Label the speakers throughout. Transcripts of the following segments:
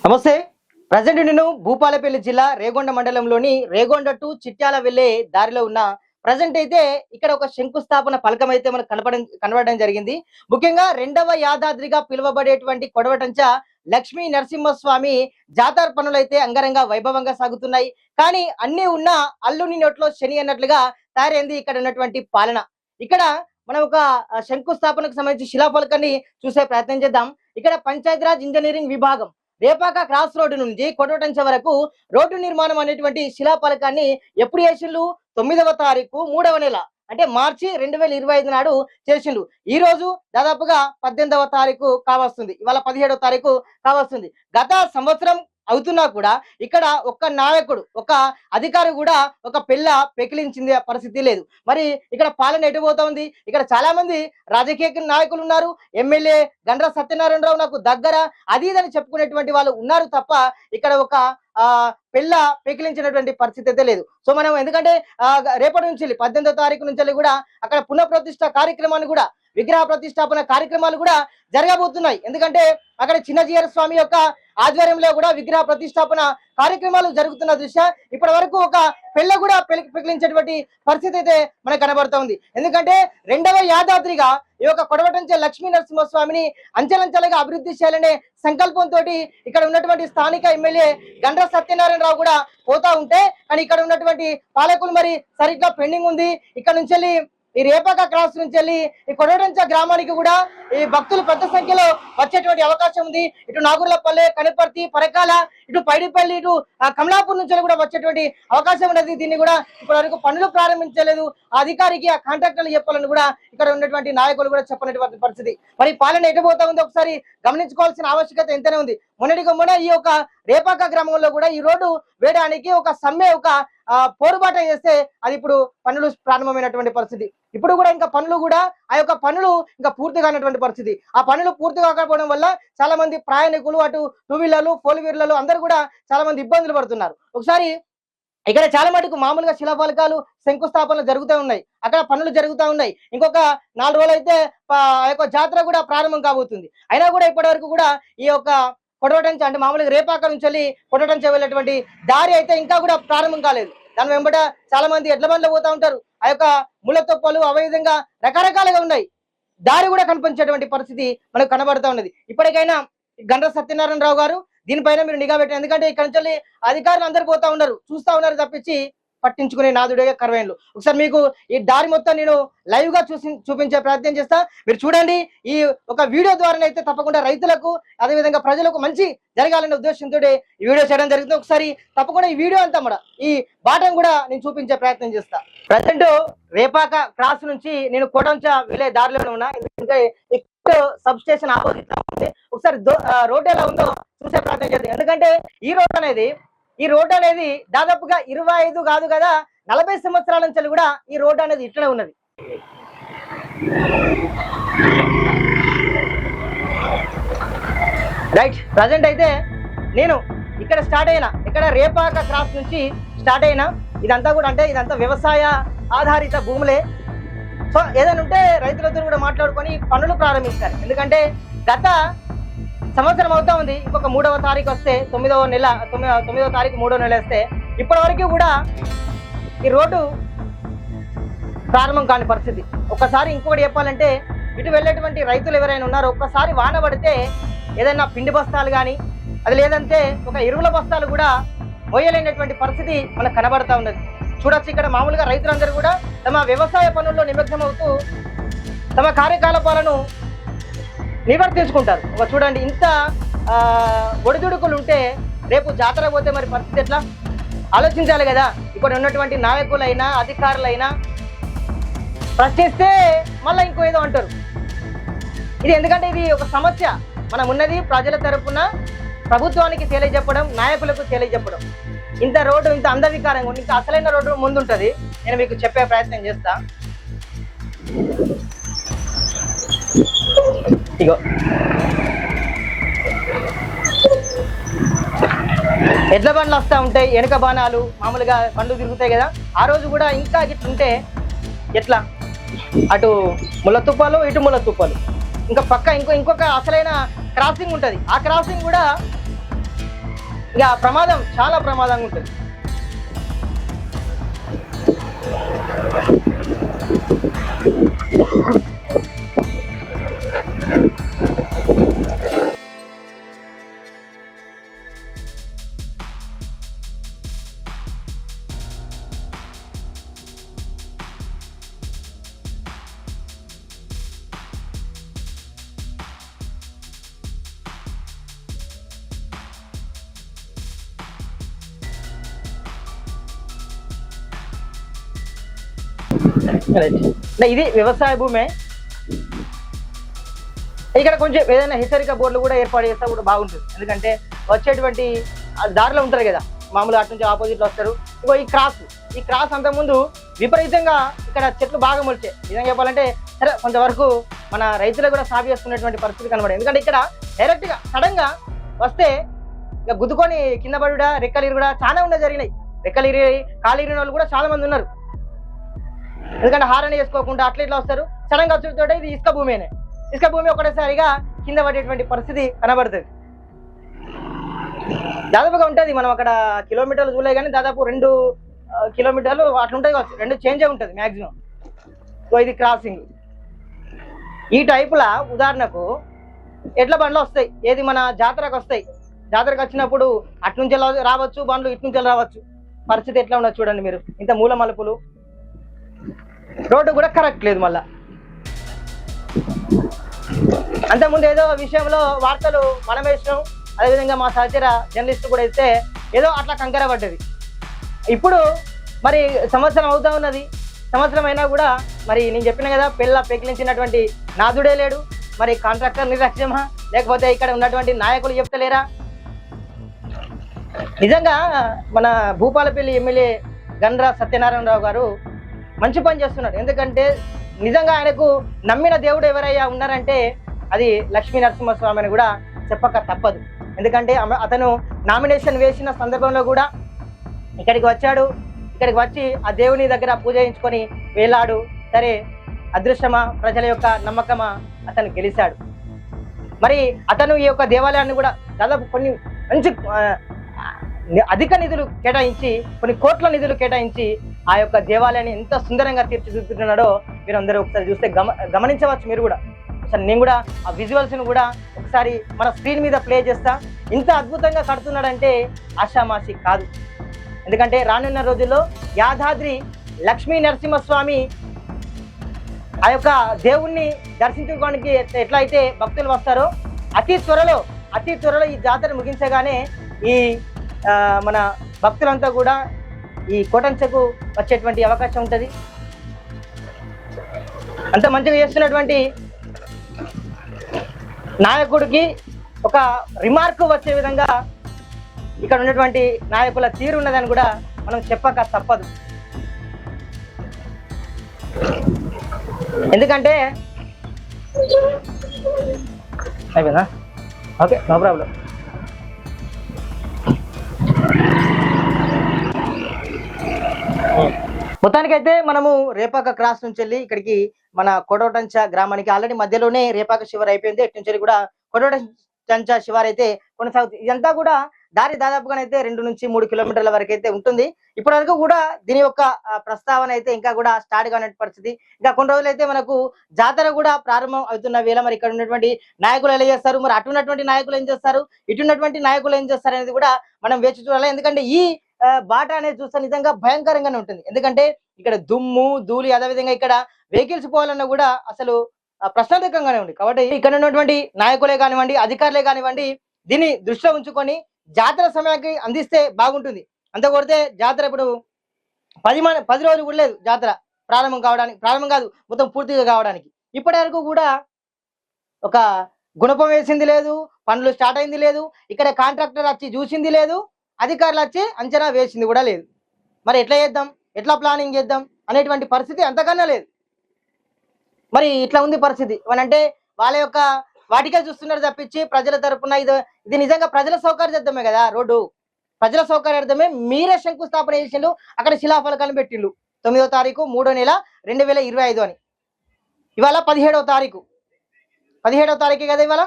Speaker 1: నమస్తే. ప్రజెంట్ నేను భూపాలపల్లి జిల్లా రేగొండ మండలంలోని రేగొండ టు చిట్యాల వెళ్లే దారిలో ఉన్న ప్రజెంట్ అయితే ఇక్కడ ఒక శంకుస్థాపన ఫలకం అయితే మనకు కనబడడం జరిగింది. ముఖ్యంగా రెండవ యాదాద్రిగా పిలువబడేటువంటి కొడవటంచ లక్ష్మీ నరసింహస్వామి జాతర పనులైతే అంగరంగ వైభవంగా సాగుతున్నాయి. కానీ అన్ని ఉన్న అల్లుని నోట్లో శని అన్నట్లుగా తయారైంది ఇక్కడ ఉన్నటువంటి పాలన. ఇక్కడ మనం ఒక శంకుస్థాపనకు సంబంధించి శిలాఫలకాన్ని చూసే ప్రయత్నం చేద్దాం. ఇక్కడ పంచాయతీరాజ్ ఇంజనీరింగ్ విభాగం రేపాక క్రాస్ రోడ్డు నుంచి కొడవటంచ వరకు రోడ్డు నిర్మాణం అనేటువంటి శిలాఫలకాన్ని ఎప్పుడు చేసిండ్రు? 9వ తారీఖు 3వ నెల అంటే మార్చి 2025 నాడు చేసిండ్రు. ఈ రోజు దాదాపుగా 18వ తారీఖు కావస్తుంది. ఇవాళ 17వ తారీఖు కావస్తుంది. గత సంవత్సరం అవుతున్నా కూడా ఇక్కడ ఒక్క నాయకుడు ఒక అధికారి కూడా ఒక పిల్ల పెకిలించింది పరిస్థితి లేదు. మరి ఇక్కడ పాలన ఎటు పోతా ఉంది? ఇక్కడ చాలా మంది రాజకీయ నాయకులు ఉన్నారు. ఎమ్మెల్యే గండ్ర సత్యనారాయణరావు నాకు దగ్గర అది ఇదని చెప్పుకునేటువంటి వాళ్ళు ఉన్నారు తప్ప ఇక్కడ ఒక పిల్ల పెకిలించినటువంటి పరిస్థితి అయితే లేదు. సో మనం ఎందుకంటే రేపటి నుంచి 18వ తారీఖు నుంచి కూడా అక్కడ పునఃప్రతిష్ఠ కార్యక్రమాన్ని కూడా విగ్రహ ప్రతిష్టాపన కార్యక్రమాలు కూడా జరగబోతున్నాయి. ఎందుకంటే అక్కడ చిన్నజీయర స్వామి యొక్క ఆధ్వర్యంలో కూడా విగ్రహ ప్రతిష్టాపన కార్యక్రమాలు జరుగుతున్న దృష్ట్యా ఇప్పటి వరకు ఒక పెళ్ళ కూడా పెకిలించేటువంటి పరిస్థితి అయితే మనకు కనబడుతూ ఉంది. ఎందుకంటే రెండవ యాదాద్రిగా ఈ యొక్క కొడవటంచ లక్ష్మీ నరసింహస్వామిని అంచెలంచెలుగా అభివృద్ధి చేయాలనే సంకల్పంతో ఇక్కడ ఉన్నటువంటి స్థానిక ఎమ్మెల్యే గండ్ర సత్యనారాయణరావు కూడా పోతా ఉంటే, కానీ ఇక్కడ ఉన్నటువంటి పాలకులు మరి సరిగ్గా పెండింగ్ ఉంది. ఇక్కడ నుంచి వెళ్ళి ఈ రేపాక క్రాస్ నుంచి వెళ్ళి ఈ కొడవటంచ గ్రామానికి కూడా ఈ భక్తులు పెద్ద సంఖ్యలో వచ్చేటువంటి అవకాశం ఉంది. ఇటు నాగుర్లపల్లె, కనిపర్తి, పరకాల, ఇటు పైడిపల్లి, ఇటు కమలాపూర్ నుంచి కూడా వచ్చేటువంటి అవకాశం ఉన్నది. దీన్ని కూడా ఇప్పటి వరకు పనులు ప్రారంభించలేదు. ఆ అధికారికి ఆ కాంట్రాక్టర్లు చెప్పాలని కూడా ఇక్కడ ఉన్నటువంటి నాయకులు కూడా చెప్పనటువంటి పరిస్థితి. మరి పాలన ఎటు పోతా ఉందో ఒకసారి గమనించుకోవాల్సిన ఆవశ్యకత ఎంతనే ఉంది. మొన్నటికి మొన్న ఈ యొక్క రేపాక గ్రామంలో కూడా ఈ రోడ్డు వేయడానికి ఒక సమ్మె ఒక పోరుబాట చేస్తే అది ఇప్పుడు పనులు ప్రారంభమైనటువంటి పరిస్థితి. ఇప్పుడు కూడా ఇంకా పనులు కూడా ఆ యొక్క పనులు ఇంకా పూర్తి కానటువంటి పరిస్థితి. ఆ పనులు పూర్తి కాకపోవడం వల్ల చాలా మంది ప్రయాణికులు అటు 2 వీలర్లు 4 వీలర్లు అందరూ కూడా చాలా మంది ఇబ్బందులు పడుతున్నారు. ఒకసారి ఇక్కడ చాలా మటుకు మామూలుగా శిలాఫలకాలు శంకుస్థాపనలు జరుగుతూ ఉన్నాయి, అక్కడ పనులు జరుగుతూ ఉన్నాయి. ఇంకొక 4 రోజులు అయితే ఆ యొక్క జాతర కూడా ప్రారంభం కాబోతుంది. అయినా కూడా ఇప్పటి వరకు కూడా ఈ యొక్క కొడవటంచ అంటే మామూలుగా రేపాక నుంచి వెళ్ళి కొడవటంచ వెళ్ళేటువంటి దారి అయితే ఇంకా కూడా ప్రారంభం కాలేదు. దాని వెంబట చాలా మంది ఎడ్ల బండ్లు పోతా ఉంటారు. ఆ యొక్క ముళ్ళ తొప్పలు అవే విధంగా రకరకాలుగా ఉన్నాయి. దారి కూడా కనిపించేటువంటి పరిస్థితి మనకు కనబడుతూ ఉన్నది. ఇప్పటికైనా గండ్ర సత్యనారాయణరావు గారు దీనిపైన మీరు నిఘా పెట్టండి. ఎందుకంటే ఇక్కడ నుంచి అధికారులు అందరు పోతా ఉన్నారు, చూస్తా ఉన్నారు తప్పించి పట్టించుకునే నాదుడే కరవేణులు. ఒకసారి మీకు ఈ దారి మొత్తం నేను లైవ్ గా చూపించే ప్రయత్నం చేస్తా. మీరు చూడండి. ఈ ఒక వీడియో ద్వారా అయితే తప్పకుండా రైతులకు అదేవిధంగా ప్రజలకు మంచి జరగాలనే ఉద్దేశంతో ఈ వీడియో చేయడం జరుగుతుంది. ఒకసారి తప్పకుండా ఈ వీడియో అంతా కూడా ఈ బాటం కూడా నేను చూపించే ప్రయత్నం చేస్తా. ప్రజెంట్ రేపాక క్రాస్ నుంచి నేను కొడవటంచ వెళ్ళే దారిలోనే ఉన్నా. ఎందుకంటే సబ్ స్టేషన్ ఆపోజిట్ ఉంది. ఒకసారి రోడ్ ఎలా ఉందో చూసే ప్రయత్నం చేద్దాం. ఎందుకంటే ఈ రోడ్ అనేది దాదాపుగా 25 కాదు కదా 40 సంవత్సరాల నుంచి కూడా ఈ రోడ్ అనేది ఇట్లనే ఉన్నది. రైట్. ప్రజెంట్ అయితే నేను ఇక్కడ స్టార్ట్ అయినా, ఇక్కడ రేపాక క్రాస్ నుంచి స్టార్ట్ అయినా. ఇదంతా కూడా అంటే ఇదంతా వ్యవసాయ ఆధారిత భూములే. సో ఏదైనా ఉంటే రైతులతో కూడా మాట్లాడుకొని పనులు ప్రారంభిస్తారు. ఎందుకంటే గత సంవత్సరం అవుతా ఉంది. ఇంకొక 3వ తారీఖు వస్తే 9వ తారీఖు 3వ నెల వస్తే ఇప్పటి వరకు కూడా ఈ రోడ్డు ప్రారంభం కాని పరిస్థితి. ఒక్కసారి ఇంకొకటి చెప్పాలంటే ఇటు వెళ్ళేటువంటి రైతులు ఎవరైనా ఉన్నారో ఒక్కసారి వాన పడితే ఏదైనా పిండి బస్తాలు కానీ అది లేదంటే ఒక ఎరువుల బస్తాలు కూడా మోయలేనటువంటి పరిస్థితి మనకు కనబడతా ఉన్నది. చూడొచ్చు. ఇక్కడ మామూలుగా రైతులందరూ కూడా తమ వ్యవసాయ పనుల్లో నిమగ్నం అవుతూ తమ కార్యకలాపాలను నిర్వర్తించుకుంటారు. చూడండి, ఇంత ఒడిదుడుకులు ఉంటే రేపు జాతర పోతే మరి పరిస్థితి ఎట్లా ఆలోచించాలి కదా. ఇక్కడ ఉన్నటువంటి నాయకులైనా అధికారులైనా ప్రశ్నిస్తే మళ్ళీ ఇంకో ఏదో అంటారు. ఇది ఎందుకంటే ఇది ఒక సమస్య. మనం ఉన్నది ప్రజల తరపున ప్రభుత్వానికి తెలియజెప్పడం, నాయకులకు తెలియజెప్పడం. ఇంత రోడ్డు ఇంత అందవికారంగా ఉంది, ఇంకా అసలైన రోడ్డు ముందుంటుంది. నేను మీకు చెప్పే ప్రయత్నం చేస్తా. ఇగో ఎడ్ల బండ్లు వస్తూ ఉంటాయి, వెనక బాణాలు మామూలుగా బండ్లు తిరుగుతాయి కదా. ఆ రోజు కూడా ఇంకా ఇట్లుంటే ఎట్లా? అటు ముళ్ళ తుప్పలు, ఇటు ముళ్ళ తుప్పలు, ఇంకా పక్క ఇంకొక అసలైన క్రాసింగ్ ఉంటుంది. ఆ క్రాసింగ్ కూడా ఇక ప్రమాదం చాలా ప్రమాదంగా ఉంటుంది. ఇది వ్యవసాయ భూమే. ఇక్కడ కొంచెం ఏదైనా హెచ్చరిక బోర్డులు కూడా ఏర్పాటు చేస్తే కూడా బాగుంటుంది. ఎందుకంటే వచ్చేటువంటి దారిలో ఉంటారు కదా, మామూలు అటు నుంచి ఆపోజిట్లో వస్తారు. ఇగో ఈ క్రాస్ అంతకుముందు విపరీతంగా ఇక్కడ చెట్లు బాగా మొలిచాయి. నిజంగా చెప్పాలంటే సరే కొంతవరకు మన రైతులకు కూడా సాగు చేసుకునేటువంటి పరిస్థితి కనబడదు. ఎందుకంటే ఇక్కడ డైరెక్ట్గా సడన్గా వస్తే ఇక గుద్దుకొని కింద పడుడా రెక్కలు కూడా చాలా ఉన్నాయి జరిగినాయి. రెక్కలు కాలు ఇరిగిన వాళ్ళు కూడా చాలా మంది ఉన్నారు. ఎందుకంటే హారణ చేసుకోకుండా అట్లా ఇట్లా వస్తారు. సడన్గా వచ్చేటోటే ఇది ఇసుక భూమినే. ఇసుక భూమి ఒకటేసారిగా కింద పడేటువంటి పరిస్థితి కనబడుతుంది. దాదాపుగా ఉంటుంది, మనం అక్కడ కిలోమీటర్లు చూడలే కానీ దాదాపు 2 కిలోమీటర్లు అట్లుంటుంది కావచ్చు, 2 చేంజే ఉంటుంది మ్యాక్సిమం. సో ఇది క్రాసింగ్. ఈ టైపులా ఉదాహరణకు ఎడ్ల బండ్లు వస్తాయి, ఏది మన జాతరకు వస్తాయి. జాతరకు వచ్చినప్పుడు అట్నుంచి రావచ్చు బండ్లు, ఇటు నుంచి రావచ్చు. పరిస్థితి ఎట్లా ఉండదు చూడండి మీరు. ఇంత మూల మలుపులు, రోడ్డు కూడా కరెక్ట్ లేదు. మళ్ళా అంతకుముందు ఏదో విషయంలో వార్తలు మనం వేసినాం, అదేవిధంగా మా సహచర జర్నలిస్ట్ కూడా ఇస్తే ఏదో అట్లా కంకర పడ్డది. ఇప్పుడు మరి సంవత్సరం అవుతా ఉన్నది. సంవత్సరం అయినా కూడా మరి నేను చెప్పిన కదా, పెకిలించినటువంటి నాదుడే లేడు. మరి కాంట్రాక్టర్ నిర్లక్ష్యమా, లేకపోతే ఇక్కడ ఉన్నటువంటి నాయకులు చెప్తలేరా? నిజంగా మన భూపాలపల్లి ఎమ్మెల్యే గండ్ర సత్యనారాయణరావు గారు మంచి పని చేస్తున్నాడు. ఎందుకంటే నిజంగా ఆయనకు నమ్మిన దేవుడు ఎవరయ్యా ఉన్నారంటే అది లక్ష్మీ నరసింహస్వామి అని కూడా చెప్పక తప్పదు. ఎందుకంటే అతను నామినేషన్ వేసిన సందర్భంలో కూడా ఇక్కడికి వచ్చాడు. ఇక్కడికి వచ్చి ఆ దేవుని దగ్గర పూజ చేయించుకొని వెళ్ళాడు. సరే, అదృష్టమా, ప్రజల యొక్క నమ్మకమా, అతను గెలిచాడు. మరి అతను ఈ యొక్క దేవాలయాన్ని కూడా దాదాపు కొన్ని మంచి అధిక నిధులు కేటాయించి, కొన్ని కోట్ల నిధులు కేటాయించి ఆ యొక్క దేవాలయాన్ని ఎంత సుందరంగా తీర్చిదిద్దుతున్నాడో మీరు అందరూ ఒకసారి చూస్తే గమనించవచ్చు. మీరు కూడా ఒకసారి, నేను కూడా ఆ విజువల్స్ని కూడా ఒకసారి మన స్క్రీన్ మీద ప్లే చేస్తా. ఇంత అద్భుతంగా కడుతున్నాడంటే ఆషామాషి కాదు. ఎందుకంటే రానున్న రోజుల్లో యాదాద్రి లక్ష్మీ నరసింహస్వామి ఆ యొక్క దేవుణ్ణి దర్శించుకోవడానికి ఎట్లయితే భక్తులు వస్తారో అతి త్వరలో ఈ జాతర ముగించగానే ఈ మన భక్తులంతా కూడా ఈ కోటంచకు వచ్చేటువంటి అవకాశం ఉంటుంది. అంత మంచిగా చేస్తున్నటువంటి నాయకుడికి ఒక రిమార్క్ వచ్చే విధంగా ఇక్కడ ఉన్నటువంటి నాయకుల తీరు ఉన్నదని కూడా మనం చెప్పక తప్పదు. ఎందుకంటే అయిపోయిందా? Okay, no problem. మొత్తానికైతే మనము రేపాక క్రాస్ నుంచి వెళ్ళి ఇక్కడికి మన కొడవటంచ గ్రామానికి ఆల్రెడీ మధ్యలోనే రేపాక శివారు అయిపోయింది. ఇటు నుంచి కూడా కొడవటంచ శివారు అయితే కొనసాగుతుంది. ఇదంతా కూడా దారి దాదాపుగానైతే 2 నుంచి 3 కిలోమీటర్ల వరకు అయితే ఉంటుంది. ఇప్పటి వరకు కూడా దీని యొక్క ప్రస్తావన అయితే ఇంకా కూడా స్టార్ట్ కాని పరిస్థితి. ఇంకా కొన్ని రోజులైతే మనకు జాతర కూడా ప్రారంభం అవుతున్న వేళ మరి ఇక్కడ ఉన్నటువంటి నాయకులు ఎలా చేస్తారు, మరి అటున్నటువంటి నాయకులు ఏం చేస్తారు, ఇటున్నటువంటి నాయకులు ఏం చేస్తారు అనేది కూడా మనం వేచి చూడాలి. ఎందుకంటే ఈ బాట అనేది చూస్తే నిజంగా భయంకరంగానే ఉంటుంది. ఎందుకంటే ఇక్కడ దుమ్ము ధూళి, అదేవిధంగా ఇక్కడ వెహికల్స్ పోవాలన్నా కూడా అసలు ప్రశ్నార్థకంగానే ఉంది. కాబట్టి ఇక్కడ ఉన్నటువంటి నాయకులే కానివ్వండి, అధికారులే కానివ్వండి, దీన్ని దృష్టిలో ఉంచుకొని జాతర సమయానికి అందిస్తే బాగుంటుంది. అంత కొడితే జాతర ఇప్పుడు 10 రోజులు కూడా లేదు జాతర ప్రారంభం కాదు, మొత్తం పూర్తిగా కావడానికి. ఇప్పటి వరకు కూడా ఒక గుణపం వేసింది లేదు, పనులు స్టార్ట్ అయింది లేదు, ఇక్కడ కాంట్రాక్టర్ వచ్చి చూసింది లేదు, అధికారులు వచ్చి అంచనా వేసింది కూడా లేదు. మరి ఎట్లా చేద్దాం, ఎట్లా ప్లానింగ్ చేద్దాం అనేటువంటి పరిస్థితి అంతకన్నా లేదు. మరి ఇట్లా ఉంది పరిస్థితి. అంటే వాళ్ళ యొక్క వాటికే చూస్తున్నారు తప్పించి ప్రజల తరపున ఇది నిజంగా ప్రజల సౌకర్యార్థమే కదా. రోడ్డు ప్రజల సౌకర్యార్థమే. మీరే శంకుస్థాపన చేసిండు, అక్కడ శిలాఫలకాలను పెట్టిండు 9వ తారీఖు 3వ నెల 2025 అని. ఇవాళ 17వ తారీఖు, 17వ తారీఖే కదా ఇవాళ,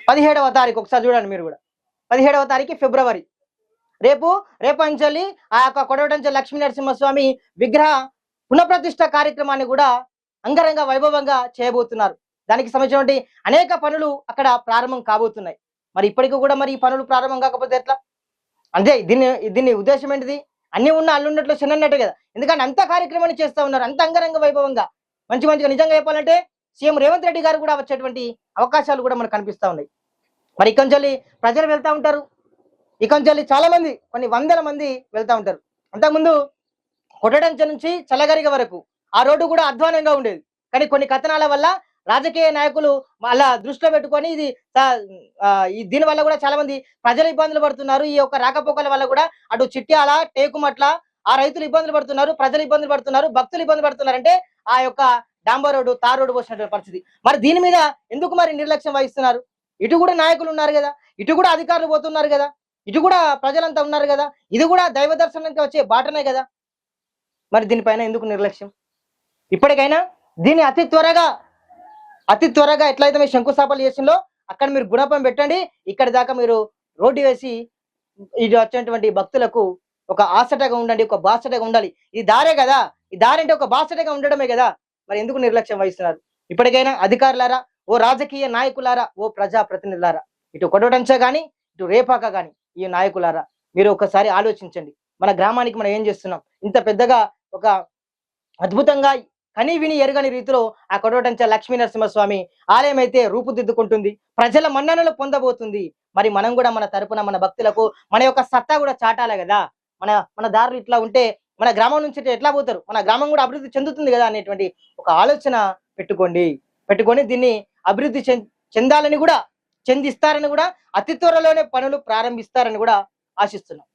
Speaker 1: 17వ తారీఖు. ఒకసారి చూడండి మీరు కూడా. 17వ తారీఖు ఫిబ్రవరి. రేపంచెల్లి ఆ యొక్క కొడవటంచెల లక్ష్మీ నరసింహస్వామి విగ్రహ పునఃప్రతిష్ఠ కార్యక్రమాన్ని కూడా అంగరంగ వైభవంగా చేయబోతున్నారు. దానికి సంబంధించినటువంటి అనేక పనులు అక్కడ ప్రారంభం కాబోతున్నాయి. మరి ఇప్పటికి కూడా మరి ఈ పనులు ప్రారంభం కాకపోతే ఎట్లా? అంటే దీన్ని ఉద్దేశం ఏంటిది? అన్ని ఉన్న అల్లున్నట్లు చిన్నట్టు కదా. ఎందుకంటే అంత కార్యక్రమాన్ని చేస్తా ఉన్నారు, అంత అంగరంగ వైభవంగా మంచిగా నిజంగా చెప్పాలంటే సీఎం రేవంత్ రెడ్డి గారు కూడా వచ్చేటువంటి అవకాశాలు కూడా మనకు కనిపిస్తా ఉన్నాయి. మరి ఇక్కడి నుంచి ప్రజలు వెళ్తా ఉంటారు, ఇక్కడి నుంచి చాలా మంది కొన్ని వందల మంది వెళ్తా ఉంటారు. అంతకుముందు కొట్టడంచ నుంచి చల్లగరిగ వరకు ఆ రోడ్డు కూడా అధ్వానంగా ఉండేది. కానీ కొన్ని కథనాల వల్ల రాజకీయ నాయకులు అలా దృష్టిలో పెట్టుకొని దీని వల్ల కూడా చాలా మంది ప్రజలు ఇబ్బందులు పడుతున్నారు. ఈ యొక్క రాకపోకల వల్ల కూడా అటు చిట్యాల, టేకుమట్ల ఆ రైతులు ఇబ్బందులు పడుతున్నారు, ప్రజలు ఇబ్బందులు పడుతున్నారు, భక్తులు ఇబ్బంది పడుతున్నారు. అంటే ఆ యొక్క డాంబర్ రోడ్డు, తార్ రోడ్డు పోసినటువంటి పరిస్థితి. మరి దీని మీద ఎందుకు మరి నిర్లక్ష్యం వహిస్తున్నారు? ఇటు కూడా నాయకులు ఉన్నారు కదా, ఇటు కూడా అధికారులు పోతున్నారు కదా, ఇటు కూడా ప్రజలంతా ఉన్నారు కదా, ఇది కూడా దైవ దర్శనానికి వచ్చే బాటనే కదా. మరి దీనిపైన ఎందుకు నిర్లక్ష్యం? ఇప్పటికైనా దీన్ని అతి త్వరగా ఎట్లయితే మీరు శంకుస్థాపన చేసిందో అక్కడ మీరు గుణపం పెట్టండి. ఇక్కడి దాకా మీరు రోడ్డు వేసి ఇది వచ్చేటువంటి భక్తులకు ఒక ఆసటగా ఉండండి, ఒక బాసటగా ఉండాలి. ఈ దారే కదా, ఈ దారి అంటే ఒక బాసటగా ఉండడమే కదా. మరి ఎందుకు నిర్లక్ష్యం వహిస్తున్నారు? ఇప్పటికైనా అధికారులారా, ఓ రాజకీయ నాయకులారా, ఓ ప్రజా ప్రతినిధులారా, ఇటు కొడవటంచ కానీ ఇటు రేపాక కానీ ఈ నాయకులారా, మీరు ఒకసారి ఆలోచించండి. మన గ్రామానికి మనం ఏం చేస్తున్నాం? ఇంత పెద్దగా ఒక అద్భుతంగా కని విని ఎరగని రీతిలో ఆ కొడవటంచ లక్ష్మీ నరసింహస్వామి ఆలయం అయితే రూపుదిద్దుకుంటుంది, ప్రజల మన్ననలు పొందబోతుంది. మరి మనం కూడా మన తరపున మన భక్తులకు మన యొక్క సత్తా కూడా చాటాలి కదా. మన మన దారులు ఇట్లా ఉంటే మన గ్రామం నుంచి ఎట్లా పోతారు? మన గ్రామం కూడా అభివృద్ధి చెందుతుంది కదా అనేటువంటి ఒక ఆలోచన పెట్టుకొని దీన్ని అభివృద్ధి చెందాలని కూడా చెందిస్తారని కూడా అతి త్వరలోనే పనులు ప్రారంభిస్తారని కూడా ఆశిస్తున్నాం.